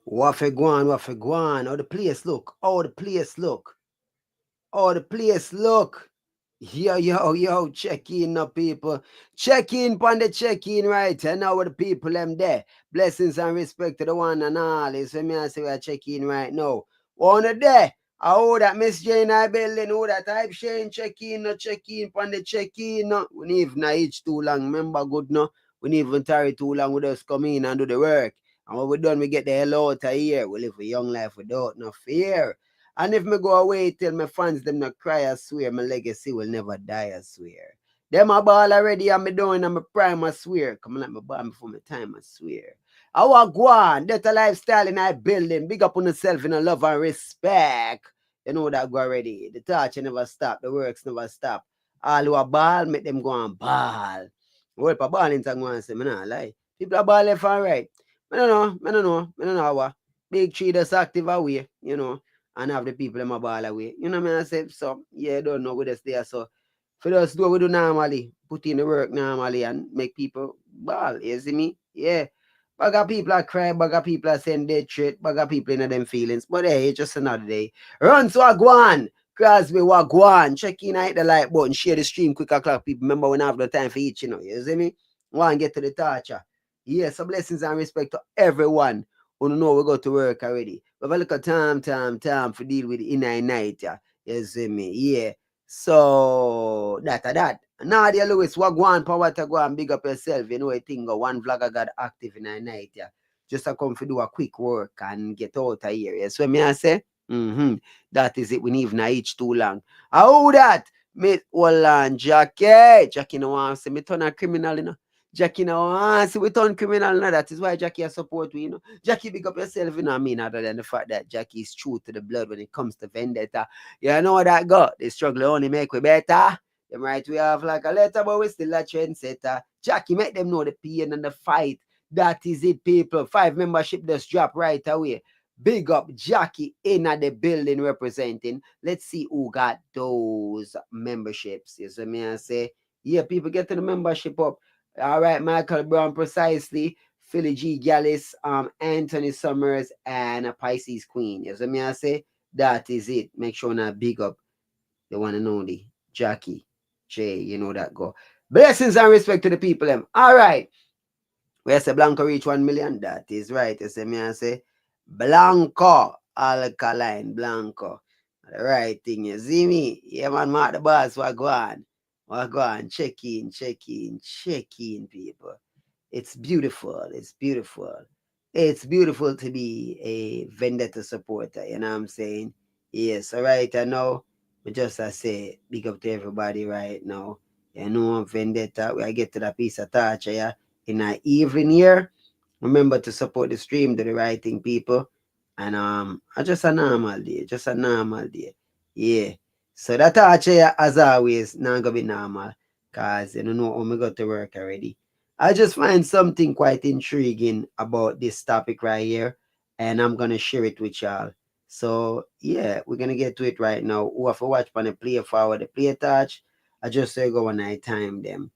What for guan? How the place look? How the place look? How the place look? Yo, check in now, people. Check in on the check in right. And now with the people them there. Blessings and respect to the one and all. It's for me I say we are checking right now. One of there. I hold that Miss Jane I building, all that type Shane check in on the check in. No. We need even each too long. Remember good no. We need even tarry too long with us come in and do the work. And when we done, we get the hell out of here. We live a young life without no fear. And if me go away till my fans them not cry, I swear my legacy will never die, I swear. Them a ball already and me doing and my prime, I swear. Come on, let me ball before my time, I swear. I want go on. That's a lifestyle in I building. Big up on yourself in a love and respect. You know that go already. The touch never stop. The works never stop. All who are ball, make them go and ball. Well, for balling, I'm going to say, me not lie. People are ball left and right. I don't know how. Big tree that's active away, you know, and have the people in my ball away. You know what I say? So, yeah, I don't know what that's there. So, for us, do what we do normally, put in the work normally and make people ball. You see me? Yeah. Bag of people are crying, bag of people are saying dead shit, bag of people in them feelings. But hey, it's just another day. Run to a guan. Crosby Wagwan. Check in hit the like button. Share the stream quick o'clock. People remember when I have the time for each, you know. You see me? One get to the torture. Yes, so blessings and respect to everyone who know we go to work already. We have a little time for deal with the inner night. Yeah. You see me? Yeah. So that. Nadia Lewis, Wagwan, power to go and big up yourself. You know a thing. One vlogger got active in the night. Yeah. Just to come to do a quick work and get out of here. Yeah. So me I say, that is it. We need not each too long. How that? Me hold on, Jackie. Jackie no want to say me turn a criminal, you know. Jackie no want to say we turn criminal, you know. That is why Jackie has support we, you know. Jackie, big up yourself, you know what I mean, other than the fact that Jackie is true to the blood when it comes to vendetta. You know that God, the struggle only make we better. Them right, we have like a letter, but we still a trendsetter. Jackie, make them know the pain and the fight. That is it, people. 5 membership just drop right away. Big up Jackie in at the building representing. Let's see who got those memberships. You see me I say, yeah, people get to the membership up. All right, Michael Brown precisely. Philly G Gallus, Anthony Summers, and a Pisces Queen. You see me I say, that is it. Make sure not big up the one and only Jackie J. You know that go. Blessings and respect to the people. Them. All right. Where say Blanco reach 1 million? That is right. You see me I say Blanco Alkaline Blanco. The right thing, you see me? Yeah, man, Mark the boss, what go on? What go on? Check in, people. It's beautiful. It's beautiful. It's beautiful to be a vendetta supporter, you know what I'm saying? Yes, all right, I know. But just I say, big up to everybody right now. You know, vendetta, we get to that piece of torture, yeah? In our evening here. Remember to support the stream, do the right thing, people. And just a normal day, just a normal day. Yeah. So that torture, as always, not gonna be normal. Cause you don't know how we got to work already. I just find something quite intriguing about this topic right here, and I'm gonna share it with y'all. So yeah, we're gonna get to it right now. Who have to watch on the play forward, the play touch. I just say go when I time them.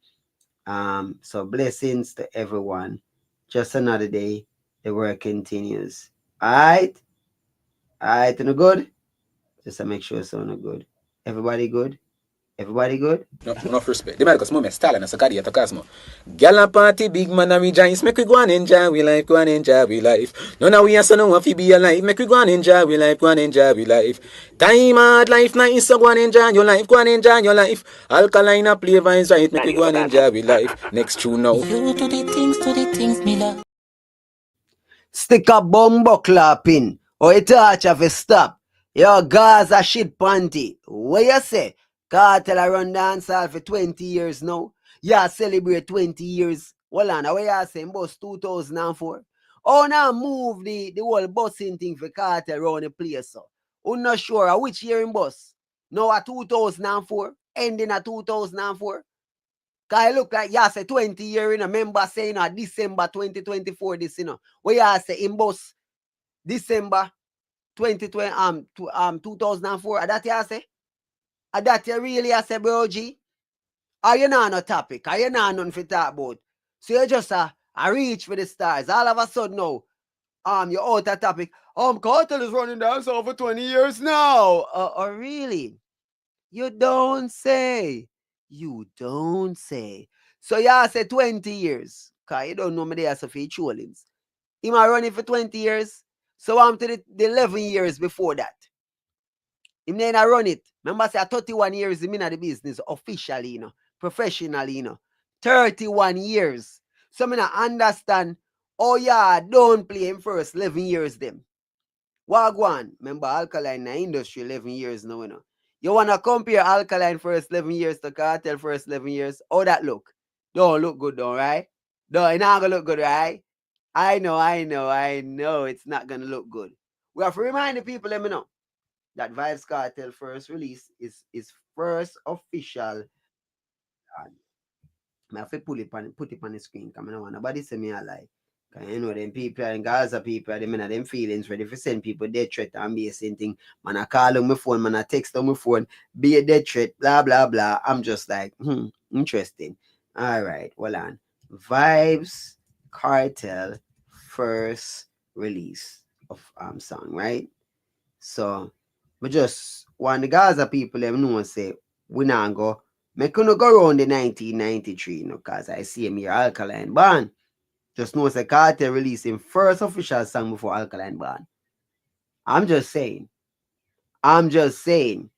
So blessings to everyone. Just another day. The work continues. Alright? Alright, no good? Just to make sure it's no good. Everybody good? Everybody good? No, enough respect. The man because moment style and sakadi atakasmo. Gala party big man and rejoice. Make we go and enjoy we life, go and enjoy we life. No now we are so no one fi be alive. Make we go and enjoy we life, go and enjoy we life. Time hard life nice, so go and enjoy your life, go and enjoy your life. Alkaline a play vines right, make we go and enjoy we life. Next tune now. You to the things, me love. Stick a bumbo clapping. Or it touch of a stop. Yo, Gaza shit panty. What you say? Kartel a run dancehall for 20 years now. Yeah, celebrate 20 years. Hold on, what you saying? Bus 2004. Oh, now move the whole busing thing for Kartel around the place. So. I'm not sure which year in bus. No, a 2004. Ending at 2004. Cause I look like you say 20 year in a member saying December 2024 this, you know. What you say in bus December 2020 2004. That you say? That you really say, bro G? Are you not no topic? Are you not nothing to talk about? So you just a reach for the stars. All of a sudden now, you're out of topic. Kartel is running dancehall for 20 years now. Oh, really? You don't say. You don't say. So y'all say 20 years. Cause you don't know me there so for Cholins. He might run it for 20 years. So I'm to the 11 years before that. Him then I run it. Remember I say 31 years him in the business officially, professionally, 31 years. So I understand. Oh yeah, don't play him first 11 years them. Wagwan. Remember Alkaline in the industry 11 years now, You wanna compare Alkaline first 11 years to Kartel first 11 years? How that look? Don't look good, though, right? No, it's not gonna look good, right? I know. It's not gonna look good. We have to remind the people, let me know that Vybz Kartel first release is his first official. I have to put it on the screen. Come on, nobody say me a lie. Cause you know them people and Gaza people, them in them feelings ready for send people death threat and be a same thing. Man, I call on my phone, man, I text on my phone, be a death threat, blah blah blah. I'm just like, interesting. All right, hold on. Vybz Kartel first release of song, right? So we just want the Gaza people them know say we not go make no go around the 1993, cause I see him here Alkaline Band. Just know say Kartel releasing first official song before Alkaline Band. I'm just saying. Vybz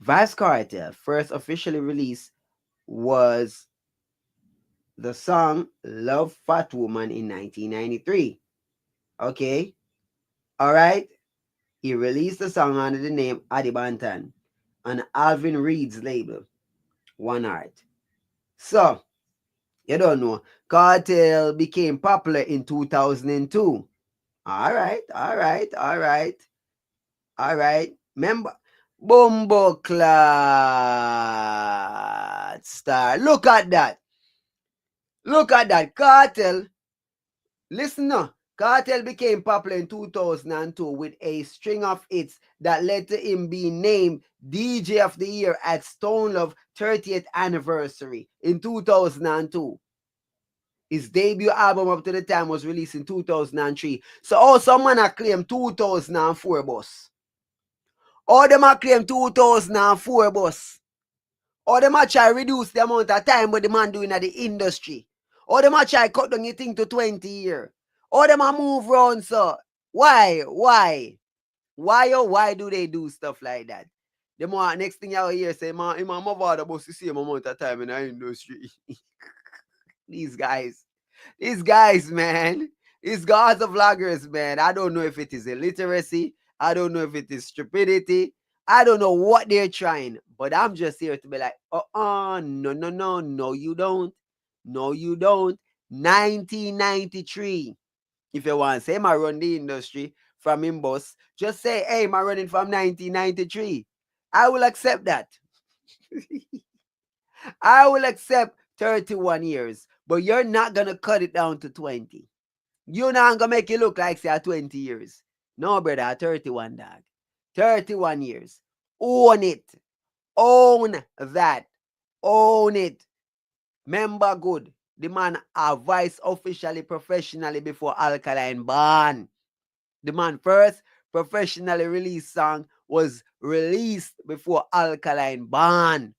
Kartel first officially released was the song Love Fat Woman in 1993. Okay? Alright? He released the song under the name Adi Bantan on Alvin Reed's label, One Art. So, you don't know, Kartel became popular in 2002. Alright. Remember, Bumbo Clat Star. Look at that. Kartel. Listen now. Kartel became popular in 2002 with a string of hits that led to him being named DJ of the Year at Stone Love 30th anniversary in 2002. His debut album up to the time was released in 2003. So all some man a claim 2004 boss. All them a claim 2004 boss. Or them a try reduce the amount of time what the man doing at the industry. Or them a try cut down the thing to 20 years. Or them a move around, so. Why? Why do they do stuff like that? The more next thing you hear say, man, I'm a bother about the same amount of time in the industry. These guys, man. These Gaza vloggers, man. I don't know if it is illiteracy. I don't know if it is stupidity. I don't know what they're trying, but I'm just here to be like, no, you don't. No, you don't. 1993. If you want to say, I run the industry from him boss, just say, hey, I'm running from 1993. I will accept that. I will accept 31 years, but you're not going to cut it down to 20. You're not going to make it look like, say, 20 years. No, brother, 31, dog. 31 years. Own it. Own that. Own it. Remember good. The man advised officially, professionally before Alkaline Band. The man first professionally released song was released before Alkaline Band.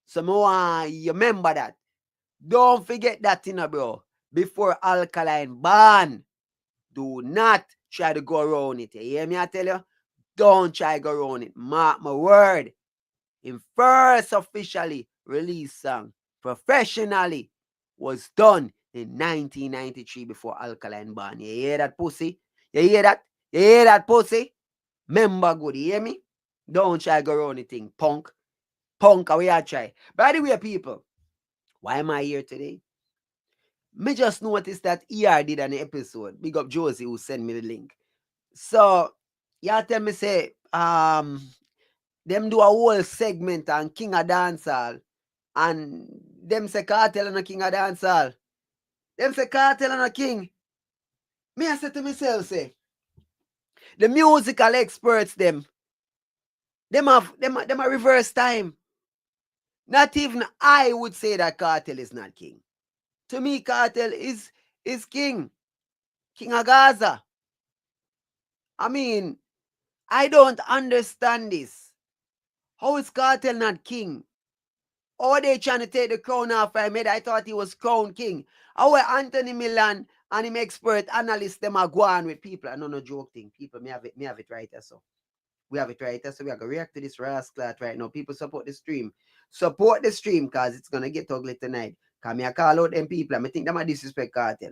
So you remember that. Don't forget that, bro. Before Alkaline Band. Do not try to go around it. You hear me? I tell you, don't try to go around it. Mark my word. In first officially released song, professionally, was done in 1993 before Alkaline Band. You hear that, pussy? You hear that? You hear that, pussy? Remember good, you hear me? Don't try to go around it thing, punk. Punk, how you try. By the way, people, why am I here today? Me just noticed that ER did an episode. Big up Josie who sent me the link. So, y'all tell me say, them do a whole segment on King of Dancehall. And them say Kartel and a King of Dancehall. Them say Kartel and a King. Me I say to myself, say, the musical experts them have a reverse time. Not even I would say that Kartel is not king. To me, Kartel is king. King of Gaza. I mean, I don't understand this. How is Kartel not king? How are they trying to take the crown off him? I thought he was crown king. How are Anthony Milan and him expert analyst them are going with people? I know no joke thing. People may have it right there, so. We have it right there, so we are going to react to this rascal right now. People support the stream. Support the stream, because it's going to get ugly tonight. Because I call out them people, I think them are disrespect Kartel.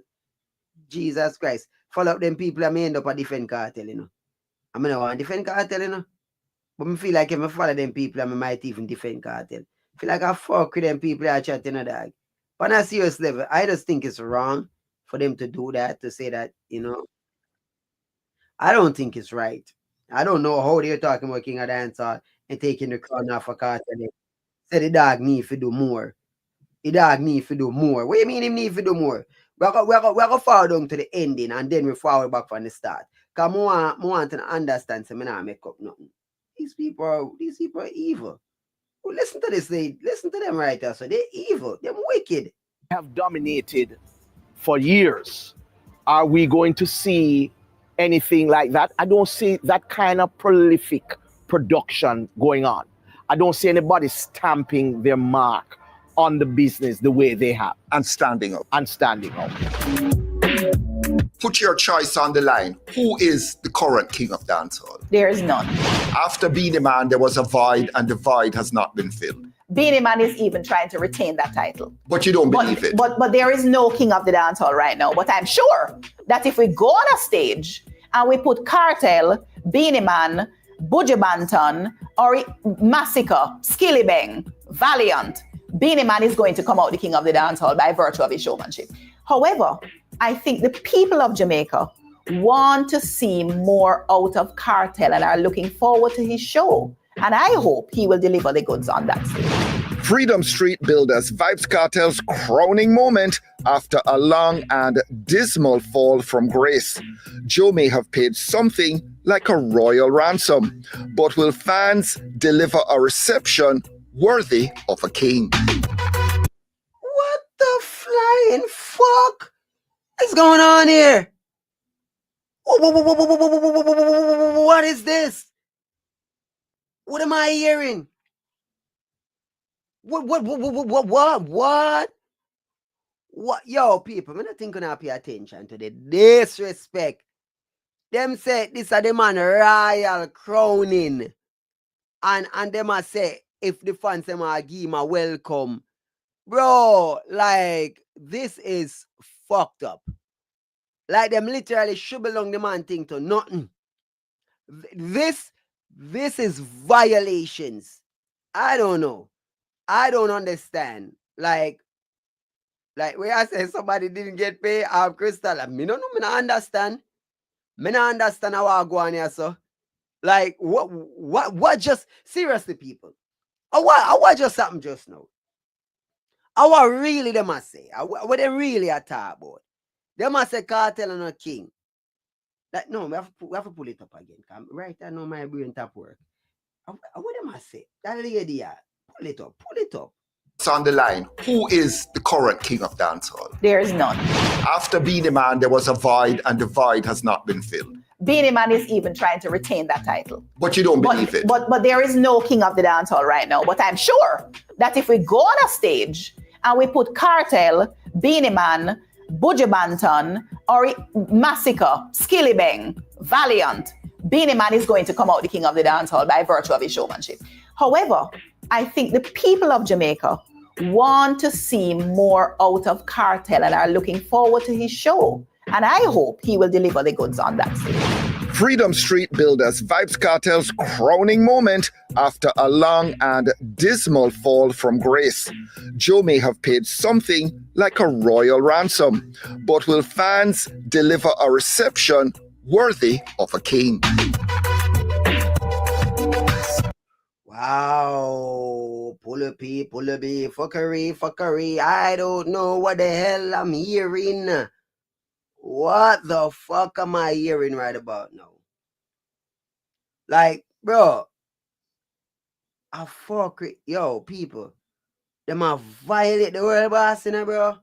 Jesus Christ. Follow up them people, I may end up a defend Kartel, you know. I mean, I want to defend Kartel, you know. But I feel like if I follow them people, I might even defend Kartel. I feel like I fuck with them people that are chatting, you know, dog. But on a serious level, I just think it's wrong for them to do that, to say that, you know. I don't think it's right. I don't know how they're talking about King of Dancehall and taking the crown off of Kartel. Say the dog need to do more. The dog need to do more. What do you mean he need to do more? We're going to fall down to the ending and then we forward back from the start. Because I want to understand, so I not make up nothing. These people are evil. Well, listen to this, listen to them right there. So they're evil. They're wicked. Have dominated for years. Are we going to see anything like that? I don't see that kind of prolific production going on. I don't see anybody stamping their mark on the business the way they have. And standing up. Put your choice on the line. Who is the current king of dancehall? There is none. After Beenie Man, there was a void, and the void has not been filled. Beenie Man is even trying to retain that title. But you don't believe it. But there is no king of the dancehall right now. But I'm sure that if we go on a stage and we put Kartel, Beenie Man, Buju Banton, or Massacre, Skilly Bang, Valiant, Beenie Man is going to come out the king of the dancehall by virtue of his showmanship. However, I think the people of Jamaica want to see more out of Kartel and are looking forward to his show. And I hope he will deliver the goods on that stage. Freedom Street Builders Vybz Kartel's crowning moment after a long and dismal fall from grace. Joe may have paid something like a royal ransom, but will fans deliver a reception worthy of a king? What the flying fuck is going on here? What is this? What am I hearing? What? Yo, people, I'm not thinking to pay attention to the disrespect. Them say this are the man royal crowning. And them a say, if the fans them a give him a welcome. Bro, like, this is fucked up. Like, them literally should belong the man thing to nothing. This is violations. I don't know. I don't understand. Like where I say somebody didn't get paid, Crystal. I mean, no, I don't understand. I don't understand how I go on here, so. Like, what just, seriously, people. What just happened just now? What really they must say? What they really are talking about? They must say Kartel and a king. Like, no, we have to pull it up again. Right, I know my brain tap work. What am I say? That lady, pull it up. It's on the line. Who is the current king of dancehall? There is none. After Beenie Man, there was a void, and the void has not been filled. Beenie Man is even trying to retain that title. But you don't believe it. But there is no king of the dancehall right now. But I'm sure that if we go on a stage and we put Kartel, Beenie Man, Buju Banton, or Massacre, Skilly Bang, Valiant, Beenie Man is going to come out the king of the dancehall by virtue of his showmanship. However, I think the people of Jamaica want to see more out of Kartel and are looking forward to his show. And I hope he will deliver the goods on that stage. Freedom Street Builders Vybz Kartel's crowning moment after a long and dismal fall from grace. Joe may have paid something like a royal ransom, but will fans deliver a reception worthy of a king? Wow, pull a P, fuckery. I don't know what the hell I'm hearing. What the fuck am I hearing right about now? Like, bro, I fuck it. Yo, people, them a violate the world boss, you know, bro.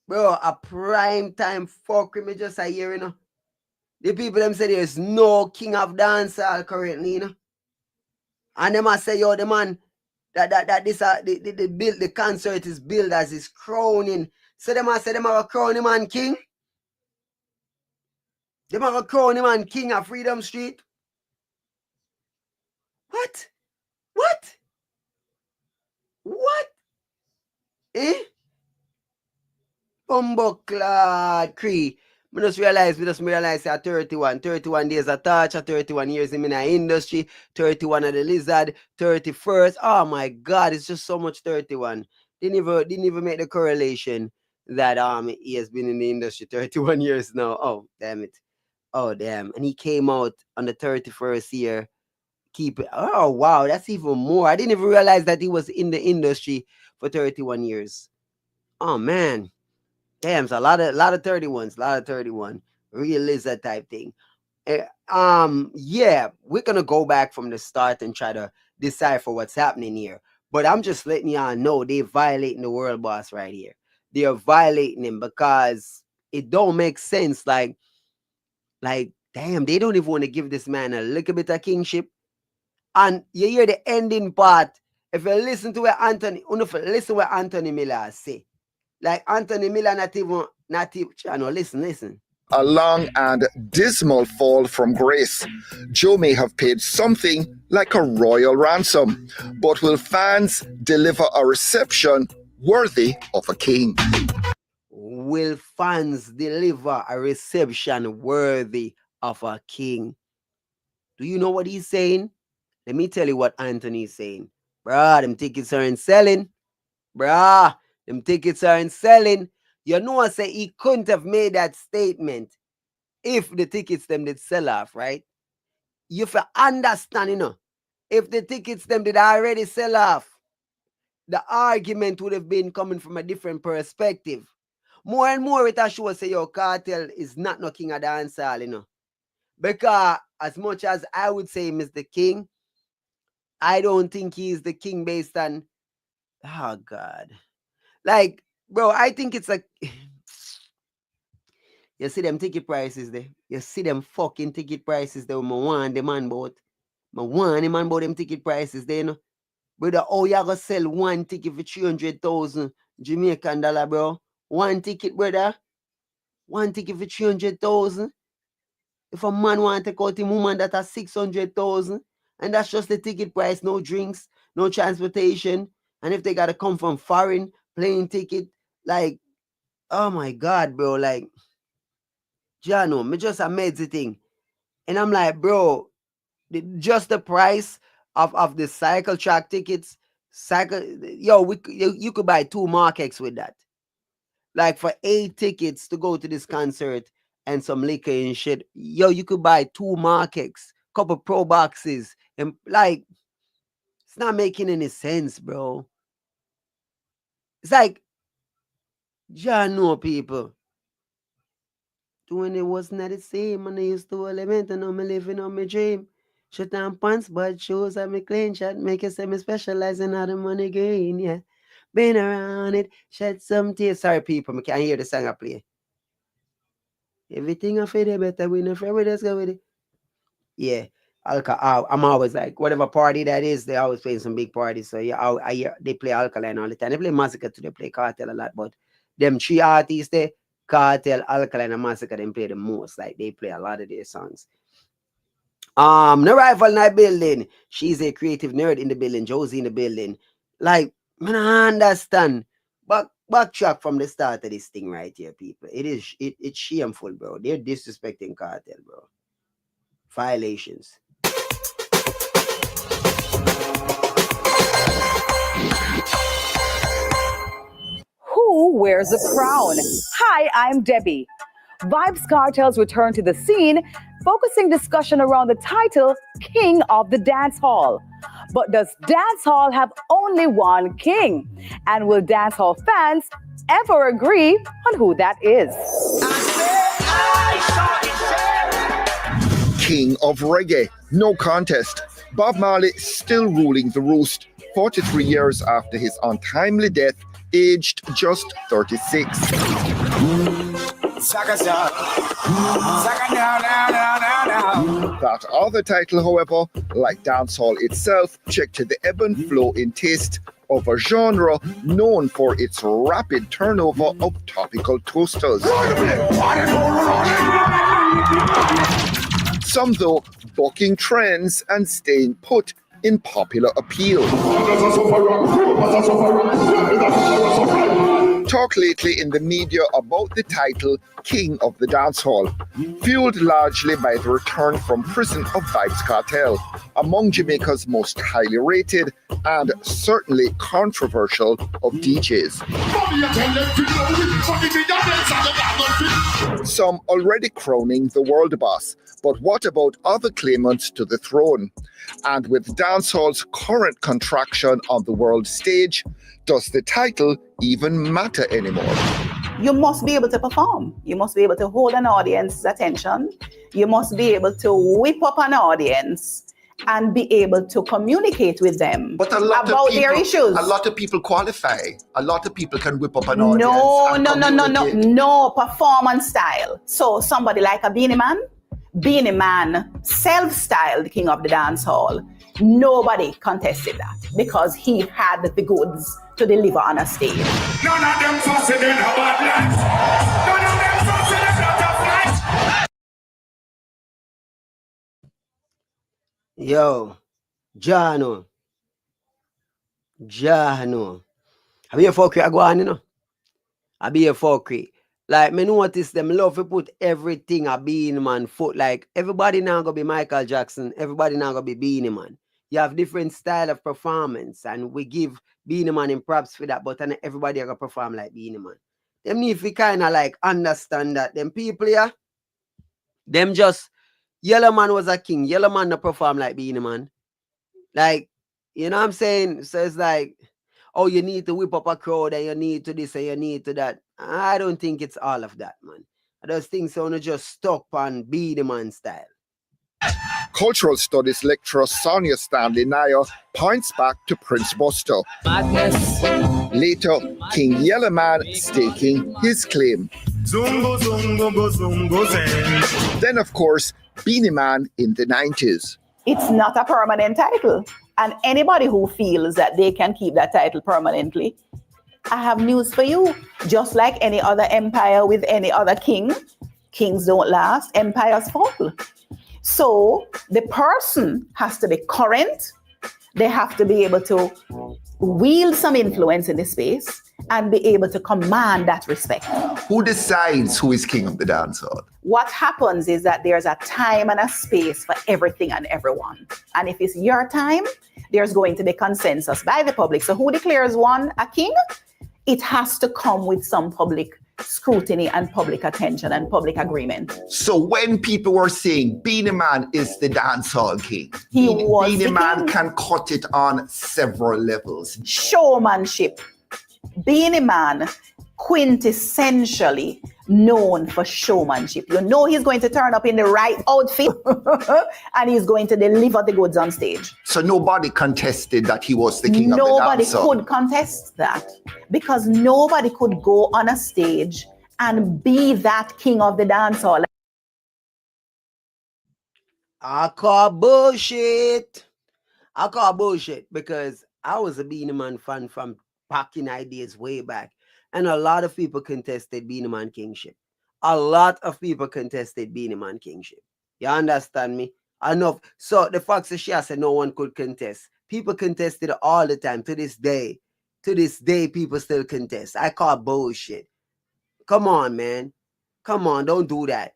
Bro, a prime time fuckery me just a year, you know. The people them say there's no king of dancehall currently, you know. And them a say, yo, the man that this the build the concert is billed as his crowning. So them a say them a crown him man king. Them a crown him man king of Freedom Street. What? What? What? Eh? Bumbucklad Cree. We just realize that 31 days of torture, 31 years in the industry, 31 of the lizard, 31st. Oh my God, it's just so much 31. Didn't even make the correlation that he has been in the industry 31 years now. Oh, damn it. Oh, damn. And he came out on the 31st year. Keep it. Oh, wow, that's even more. I didn't even realize that he was in the industry for 31 years. Oh man. Damn, so a lot of 31s, a lot of 31. Real lizard type thing. Yeah, we're gonna go back from the start and try to decipher what's happening here. But I'm just letting y'all know they're violating the world boss right here. They are violating him because it don't make sense. Like, damn, they don't even want to give this man a little bit of kingship. And you hear the ending part. If you listen to what Anthony Miller say. Like Anthony Miller not even listen. A long and dismal fall from grace. Joe may have paid something like a royal ransom, but will fans deliver a reception worthy of a king? Will fans deliver a reception worthy of a king? Do you know what he's saying? Let me tell you what Anthony's saying. Bruh, them tickets aren't selling. Bruh, them tickets aren't selling. You know, I say he couldn't have made that statement if the tickets them did sell off, right? You have to understand, you know, if the tickets them did already sell off, the argument would have been coming from a different perspective. More and more it show say, yo, Kartel is not no king of dancehall, you know. Because as much as I would say him is the king, I don't think he is the king based on, oh God. Like, bro, I think it's like, you see them ticket prices there. You see them fucking ticket prices there. I want them man about. I want them man about them ticket prices there, you know. Brother, oh, you gonna sell one ticket for 300,000 Jamaican dollar, bro. One ticket, brother. One ticket for 300,000. If a man want to take out a woman that has 600,000, and that's just the ticket price, no drinks, no transportation, and if they gotta come from foreign, plane ticket, like, oh my God, bro, like, Jano, me just amazed the thing, and I'm like, bro, just the price of the cycle track tickets, you could buy 2 Mark-X with that. Like for 8 tickets to go to this concert and some liquor and shit, yo, you could buy 2 Mark-X, couple pro boxes, and like, it's not making any sense, bro. It's like, know people. When it wasn't the same, and I used to element, and I'm living on my dream. Shut down pants, but shoes, and me clean shot, make it say me specialize in how the money gain, yeah. Been around it, shed some tears. Sorry, people, I can't hear the song I play. Everything I feel the better, we no friend, we just go with it. Yeah, I'm always like, whatever party that is, they always playing some big parties. So yeah, I hear they play Alkaline all the time. They play Massacre too, they play Kartel a lot, but them 3 artists there, Kartel, Alkaline, and Massacre, them play the most. Like they play a lot of their songs. No rival in the building. She's a creative nerd in the building. Josie in the building. Like, man, I understand. Backtrack from the start of this thing right here, people. It's shameful, bro. They're disrespecting Kartel, bro. Violations. Who wears a crown? Hi, I'm Debbie. Vybz Kartel's return to the scene, focusing discussion around the title King of the Dancehall. But does dancehall have only one king? And will dancehall fans ever agree on who that is? King of reggae, no contest. Bob Marley still ruling the roost 43 years after his untimely death aged just 36. That other title, however, like dancehall itself, checked to the ebb and flow in taste of a genre known for its rapid turnover of topical toasters. Some, though, bucking trends and staying put in popular appeal. Talk lately in the media about the title King of the Dancehall, fueled largely by the return from prison of Vybz Kartel, among Jamaica's most highly rated and certainly controversial of DJs. Some already crowning the world boss, but what about other claimants to the throne? And with dancehall's current contraction on the world stage, does the title even matter anymore? You must be able to perform. You must be able to hold an audience's attention. You must be able to whip up an audience and be able to communicate with them But a lot about of people, their issues. A lot of people qualify. A lot of people can whip up an audience. No performance style. So somebody like a Beanie Man, self-styled King of the Dancehall. Nobody contested that because he had the goods to deliver on a stage. None of them fussing in about life. None of them fussing in about life. Yo, Jano. I be a fucker, I go on, you know. I be a fucker. Like, me notice them love to put everything a Beanie Man foot. Like, everybody now gonna be Michael Jackson. Everybody now gonna be Beanie Man. You have different style of performance, and we give Beanie Man in props for that, but everybody gonna perform like Beanie Man. Them need to kind of like understand that them people here, them just, Yellow Man was a king. Yellow Man not perform like Beanie Man. Like, you know what I'm saying? So it's like, oh, you need to whip up a crowd, and you need to this, and you need to that. I don't think it's all of that, man. I just think someone just stuck on Beanie Man style. Cultural Studies lecturer Sonia Stanley Nair points back to Prince Buster. Madness. Later, King Yellowman staking his claim. Zungo, zungo, go, zungo, zen. Then, of course, Beanie Man in the 90s. It's not a permanent title. And anybody who feels that they can keep that title permanently, I have news for you. Just like any other empire with any other king, kings don't last, empires fall. So the person has to be current. They have to be able to wield some influence in the space and be able to command that respect. Who decides who is king of the dancehall? What happens is that there's a time and a space for everything and everyone. And if it's your time, there's going to be consensus by the public. So who declares one a king? It has to come with some public scrutiny and public attention and public agreement. So when people were saying Beanie Man is the dancehall king, Beanie Man can cut it on several levels. Showmanship. Beanie Man, quintessentially known for showmanship. You know he's going to turn up in the right outfit and he's going to deliver the goods on stage. So nobody contested that he was the king of the dancehall. Nobody could contest that because nobody could go on a stage and be that king of the dancehall. I call bullshit. Because I was a Beanie Man fan from back in ideas way back. And a lot of people contested Beanie Man kingship. You understand me? Enough. So the fact that she said no one could contest. People contested all the time. To this day, people still contest. I call bullshit. Come on, man. Come on, don't do that.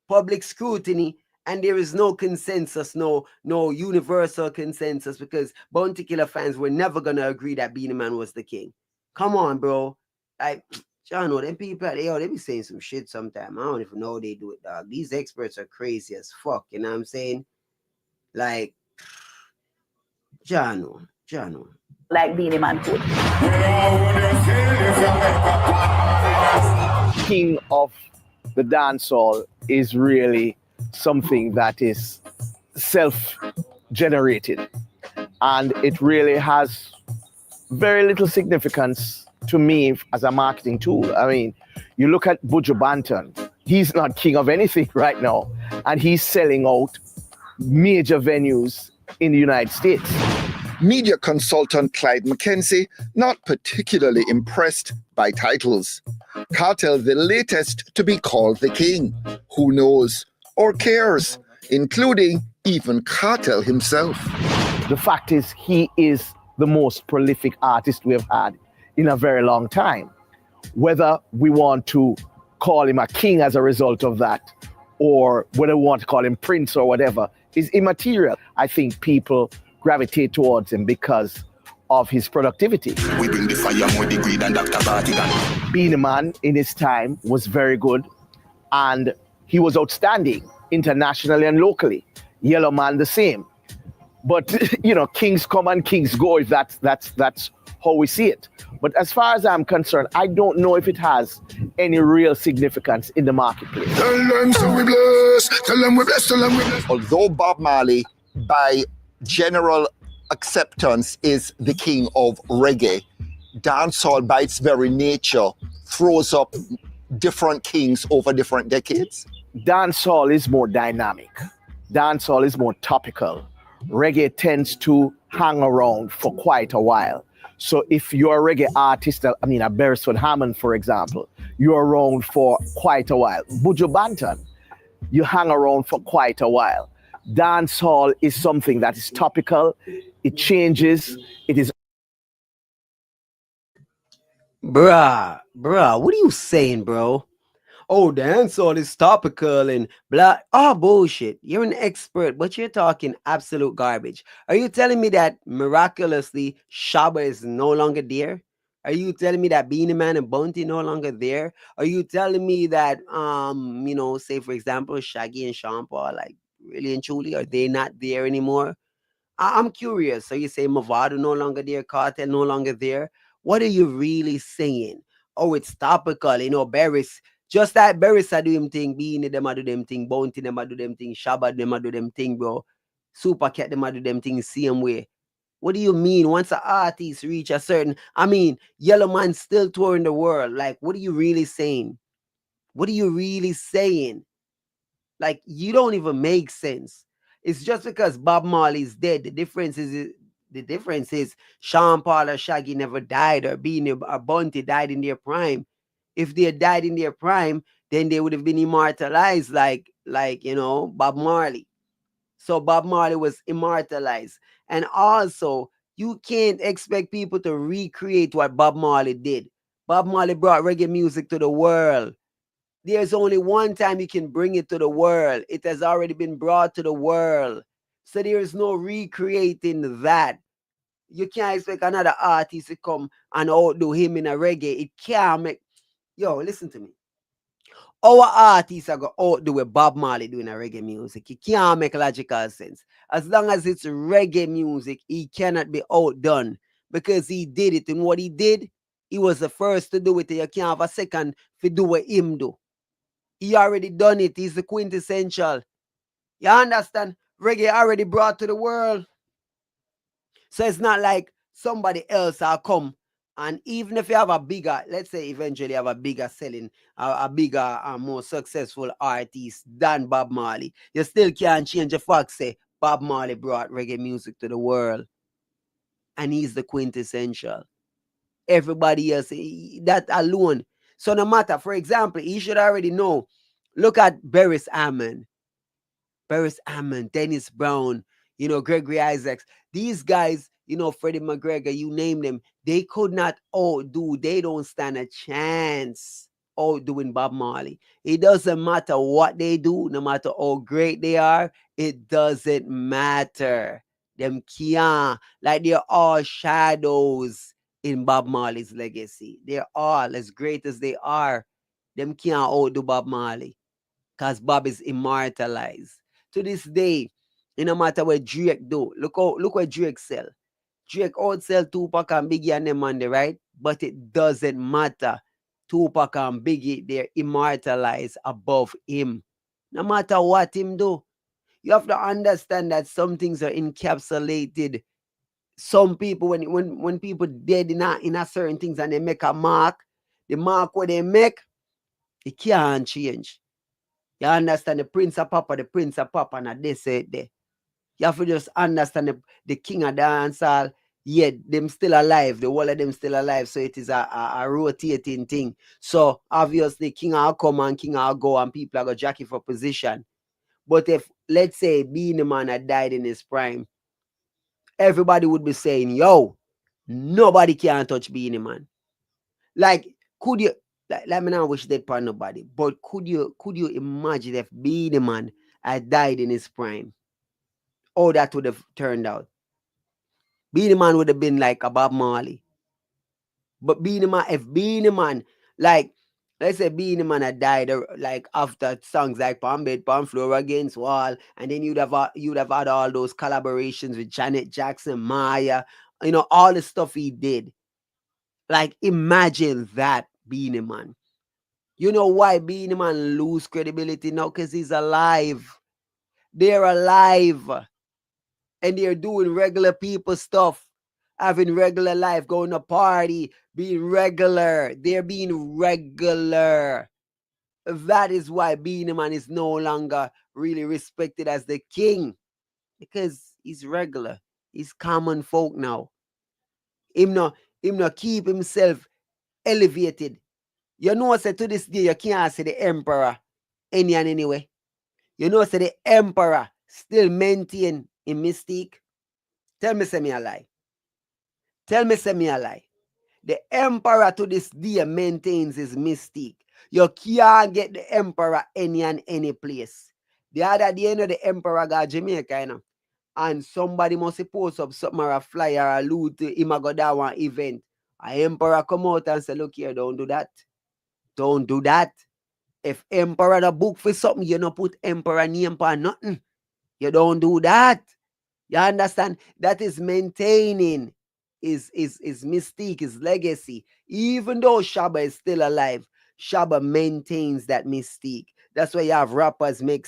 Public scrutiny, and there is no consensus, no universal consensus, because Bounty Killer fans were never gonna agree that Beanie Man was the king. Come on, bro. Like, John, them people, they be saying some shit sometimes. I don't even know how they do it, dog. These experts are crazy as fuck, you know what I'm saying? Like, John. Like Beanie Man could. King of the dancehall is really something that is self-generated, and it really has very little significance to me as a marketing tool. I mean, you look at Buju Banton, he's not king of anything right now, and he's selling out major venues in the United States. Media consultant Clyde McKenzie not particularly impressed by titles. Kartel the latest to be called the king. Who knows or cares, including even Kartel himself. The fact is, he is the most prolific artist we have had in a very long time. Whether we want to call him a king as a result of that, or whether we want to call him prince or whatever, is immaterial. I think people gravitate towards him because of his productivity. We bring the fire more degree than Dr. Bartigan. Being a man in his time was very good, and he was outstanding internationally and locally. Yellow Man the same. But you know, kings come and kings go, if that's how we see it. But as far as I'm concerned, I don't know if it has any real significance in the marketplace. Tell them so we bless, tell them we bless, tell them we bless. Although Bob Marley, by general acceptance, is the king of reggae, dancehall by its very nature throws up different kings over different decades. Dancehall is more dynamic. Dancehall is more topical. Reggae tends to hang around for quite a while. So if you're a reggae artist, I mean, a Beresford Hammond, for example, you're around for quite a while. Buju Banton, you hang around for quite a while. Dancehall is something that is topical. It changes. It is. Bruh, what are you saying, bro? Oh, dancehall is topical and blah. Oh, bullshit. You're an expert, but you're talking absolute garbage. Are you telling me that miraculously Shabba is no longer there? Are you telling me that Beanie Man and Bounty no longer there? Are you telling me that say for example, Shaggy and Sean Paul, like really and truly, are they not there anymore? I'm curious. So you say Mavado no longer there, Kartel no longer there? What are you really saying? Oh, it's topical, Barris. Just like Barris a do him thing, Beanie them a do them thing, Bounty them a do them thing, Shabba them a do them thing, bro. Super Cat them a do them thing same way. What do you mean? Once an artist reach a certain, Yellow Man still touring the world. Like, what are you really saying? What are you really saying? Like, you don't even make sense. It's just because Bob Marley is dead. The difference is Sean Paul or Shaggy never died, or Beanie or Bounty died in their prime. If they had died in their prime, then they would have been immortalized like Bob Marley. So Bob Marley was immortalized. And also, you can't expect people to recreate what Bob Marley did. Bob Marley brought reggae music to the world. There's only one time you can bring it to the world. It has already been brought to the world. So there is no recreating that. You can't expect another artist to come and outdo him in a reggae. It can't make... Yo, listen to me. Our artists are going to outdo what Bob Marley doing a reggae music. It can't make logical sense. As long as it's reggae music, he cannot be outdone because he did it. And what he did, he was the first to do it. You can't have a second to do what him do. He already done it. He's the quintessential. You understand? Reggae already brought to the world. So it's not like somebody else will come. And even if you have a bigger, let's say eventually have a bigger selling, a bigger and more successful artist than Bob Marley, you still can't change the fact, say, Bob Marley brought reggae music to the world. And he's the quintessential. Everybody else, that alone. So no matter, for example, he should already know. Look at Beres Hammond, Dennis Brown, Gregory Isaacs. These guys, Freddie McGregor, you name them, they could not outdo. They don't stand a chance outdoing Bob Marley. It doesn't matter what they do, no matter how great they are, it doesn't matter. Them can't. Like, they're all shadows in Bob Marley's legacy. They're all as great as they are. Them can't outdo Bob Marley because Bob is immortalized. To this day, no matter what Drake do, look what Drake sell. Drake outsell Tupac and Biggie and them on the right, but it doesn't matter. Tupac and Biggie, they're immortalized above him. No matter what him do. You have to understand that some things are encapsulated some people when people dead in a certain things and they make a mark, the mark what they make, it can't change. You understand the Prince of Papa, and they say it there. You have to just understand the king of dancehall. Yeah, them still alive. The whole of them still alive. So it is a rotating thing. So obviously, king will come and king will go, and people are going to jockey for position. But if, let's say, Beenie Man had died in his prime, everybody would be saying, yo, nobody can touch Beenie Man. Like, could you, like me not wish that upon nobody, but could you imagine if Beenie Man had died in his prime? How that would have turned out? Beenie Man would have been like a Bob Marley. But if Beenie Man, like, let's say Beenie Man had died like after songs like Palm Bed, Palm Floor Against Wall, and then you'd have had all those collaborations with Janet Jackson, Maya, all the stuff he did. Like, imagine that, Beenie Man. You know why Beenie Man lose credibility now? Because he's alive. They're alive. And they're doing regular people stuff, having regular life, going to party, being regular. They're being regular. That is why Beenie Man is no longer really respected as the king, because he's regular. He's common folk now. Him not keep himself elevated. You know, say to this day, you can't say the emperor any and anyway. You know, say the emperor still maintain in mystique. Tell me, say me a lie. Tell me, say me a lie. The emperor to this day maintains his mystique. You can't get the emperor any and any place. The other day, the emperor got Jamaica, and somebody must post up something or a flyer or a loot to him go that one event. A emperor come out and say, look here, don't do that. Don't do that. If emperor the book for something, you don't put emperor name for nothing. You don't do that. You understand? That is maintaining his mystique, his legacy. Even though Shabba is still alive, Shabba maintains that mystique. That's why you have rappers make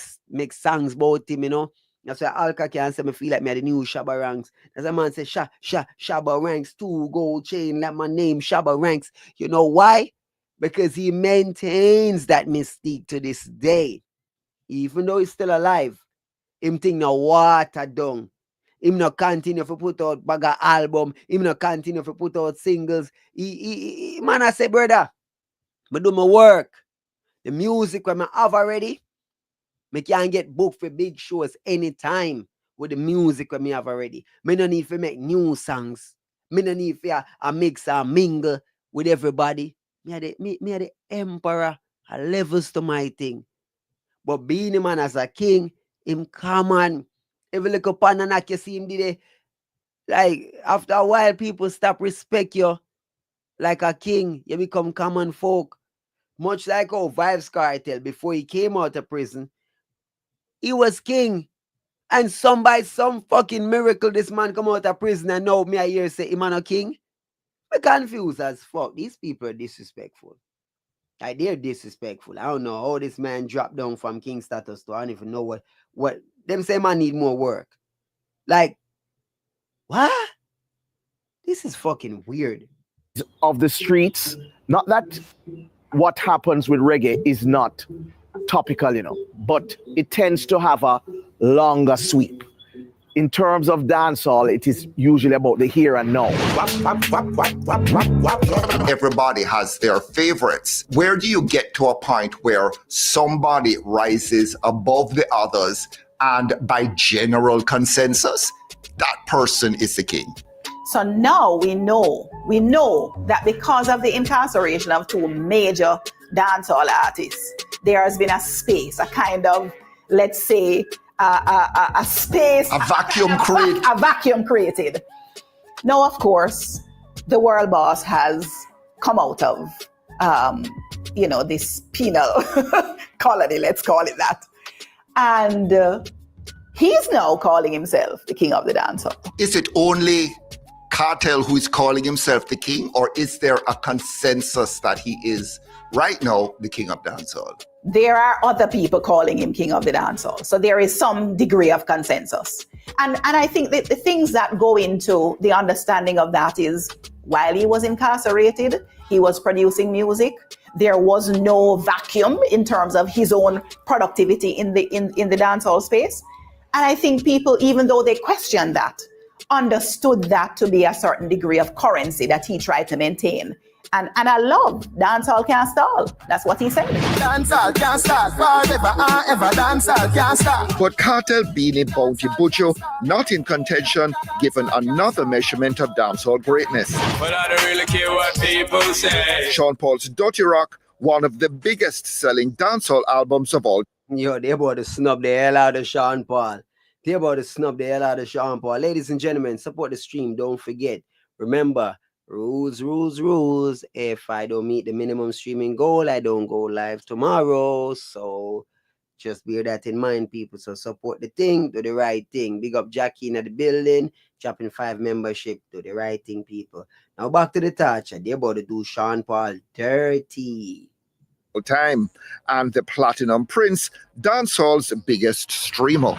songs about him, That's why Alka can say me feel like me the new Shabba Ranks. That's a man say Shabba Ranks 2 gold chain, like my name Shabba Ranks. You know why? Because he maintains that mystique to this day. Even though he's still alive, him think no water down. Him not continue to put out bag album. Him not continue to put out singles. Man, I say, brother, I do my work. The music when I have already, I can get booked for big shows anytime with the music when I have already. I don't need to make new songs. I don't need to mix and mingle with everybody. Me are the emperor. I levels to my thing. But Beenie Man as a king, him common. Every little pan and you see him did like after a while people stop respect you like a king. You become common folk. Much like how Vybz Kartel, before he came out of prison, he was king. And by some fucking miracle, this man come out of prison and now me I hear say him a king. I'm confused as fuck. These people are disrespectful. Like, they're disrespectful. I don't know how this man dropped down from king status to I don't even know what them say man need more work. Like, what? This is fucking weird. Of the streets, not that what happens with reggae is not topical, but it tends to have a longer sweep. In terms of dancehall, it is usually about the here and now. Everybody has their favorites. Where do you get to a point where somebody rises above the others and by general consensus, that person is the king? So now we know that because of the incarceration of 2 major dancehall artists, there has been a space, a kind of, let's say, a space, a vacuum created. A vacuum created. Now, of course, the world boss has come out of, this penal colony, let's call it that, and he's now calling himself the king of the dancehall. Is it only Kartel who is calling himself the king, or is there a consensus that he is right now the king of dancehall? there are other people calling him king of the dancehall. So there is some degree of consensus. And I think that the things that go into the understanding of that is while he was incarcerated, he was producing music. There was no vacuum in terms of his own productivity in the dancehall space. And I think people, even though they questioned that, understood that to be a certain degree of currency that he tried to maintain. And I love dancehall can't stall. That's what he said. Dancehall can't start forever and ever. Dancehall can't start. But Kartel Beanie Bounty Bujo not in contention, given another measurement of dancehall greatness. But I don't really care what people say. Sean Paul's Dirty Rock, one of the biggest selling dancehall albums of all. Yo, they about to snub the hell out of Sean Paul. They about to snub the hell out of Sean Paul. Ladies and gentlemen, support the stream. Don't forget. Remember, rules, rules, rules. If I don't meet the minimum streaming goal, I don't go live tomorrow. So just bear that in mind, people. So support the thing, do the right thing. Big up Jackie in the building, chopping 5 membership, do the right thing, people. Now back to the touch. They're about to do Sean Paul dirty. Time, and the Platinum Prince, dancehall's biggest streamer.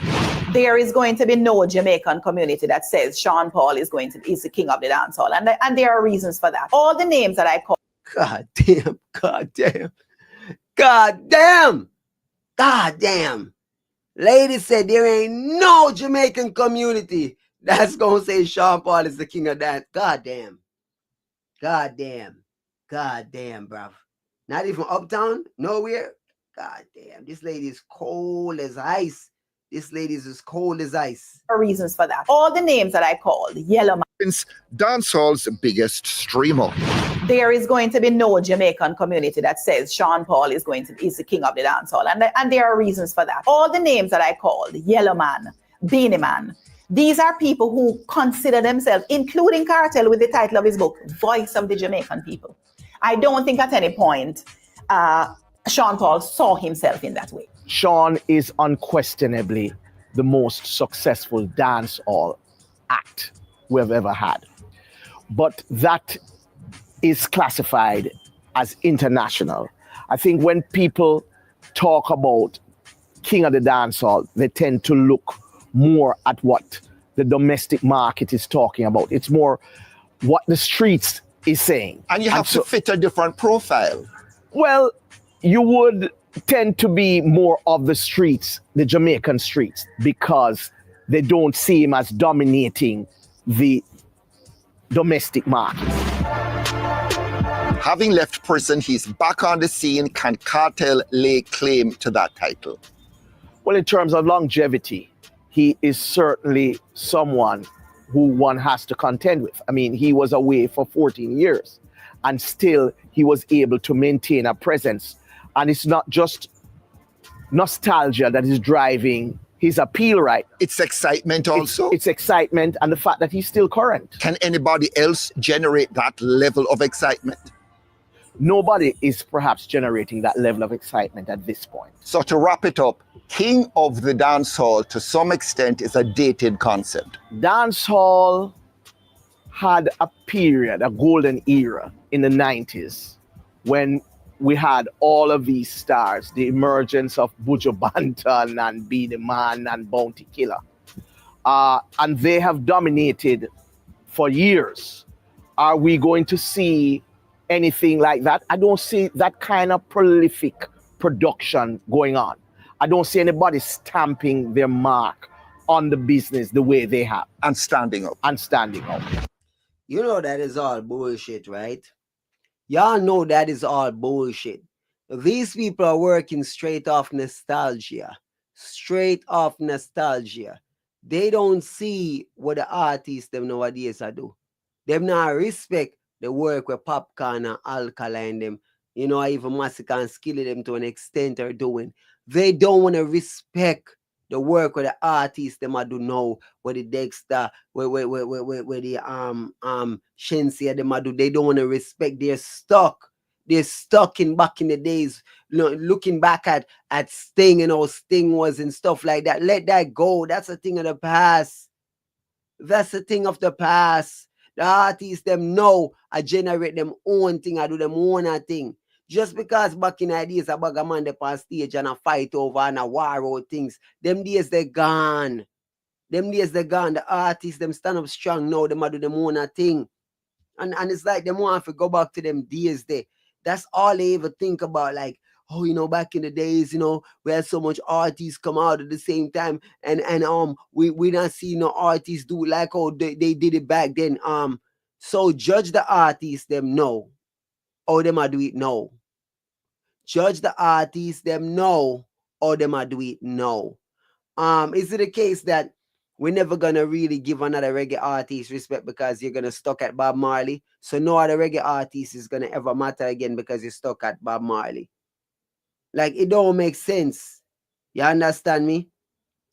There is going to be no Jamaican community that says Sean Paul is the king of the dancehall. And there are reasons for that. All the names that I call. God damn, God damn, God damn, God damn. Lady said there ain't no Jamaican community that's gonna say Sean Paul is the king of that. God damn. God damn. God damn, bruv. Not even uptown, nowhere. God damn, this lady is cold as ice. This lady is as cold as ice. Reasons for that. All the names that I called, Yellow Prince, dancehall's biggest streamer. There is going to be no Jamaican community that says Sean Paul is the king of the dancehall. And there are reasons for that. All the names that I called, Yellow Man, Beanie Man, these are people who consider themselves, including Kartel with the title of his book, Voice of the Jamaican People. I don't think at any point Sean Paul saw himself in that way. Sean is unquestionably the most successful dancehall act we've ever had. But that is classified as international. I think when people talk about king of the dancehall, they tend to look more at what the domestic market is talking about. It's more what the streets is saying. And you have to fit a different profile. Well, you would tend to be more of the streets, the Jamaican streets, because they don't see him as dominating the domestic market. Having left prison, he's back on the scene. Can Kartel lay claim to that title? Well, in terms of longevity, he is certainly someone who one has to contend with. I mean, he was away for 14 years and still he was able to maintain a presence. And it's not just nostalgia that is driving his appeal, right? It's excitement also. It's excitement and the fact that he's still current. Can anybody else generate that level of excitement? Nobody is perhaps generating that level of excitement at this point. So to wrap it up, king of the dancehall to some extent is a dated concept. Dancehall had a period, a golden era in the 90s when we had all of these stars, the emergence of Buju Banton and Be the Man and Bounty Killer. And they have dominated for years. Are we going to see anything like that? I don't see that kind of prolific production going on. I don't see anybody stamping their mark on the business the way they have. And standing up. You know that is all bullshit, right? Y'all know that is all bullshit. These people are working straight off nostalgia. Straight off nostalgia. They don't see what the artists them nowadays are do. Them not respect the work with Popcorn and Alkaline them. You know, even Massacre and Skilly them to an extent are doing. They don't want to respect the work with the artists them I do now, where the Dexter, where the Shensia them I do. They don't want to respect. They're stuck. They're stuck in back in the days, looking back at Sting and how Sting was and stuff like that. Let that go. That's a thing of the past. That's a thing of the past. The artists them know I generate them own thing. I do them own thing. Just because back in the days a bag of man dey on stage and a fight over and a war out things, them days they gone. Them days they gone. The artists them stand up strong now. Them a do them own thing. And it's like them want to go back to them days there. That's all they ever think about. Like, oh, you know, back in the days, you know, we had so much artists come out at the same time, and we not see no artists do like how they did it back then. So judge the artists them no, or them a do it no. Judge the artists them no, or them a do it no. Is it a case that we're never gonna really give another reggae artist respect because you're gonna stuck at Bob Marley? So no other reggae artist is gonna ever matter again because you're stuck at Bob Marley. Like, it don't make sense. You understand me?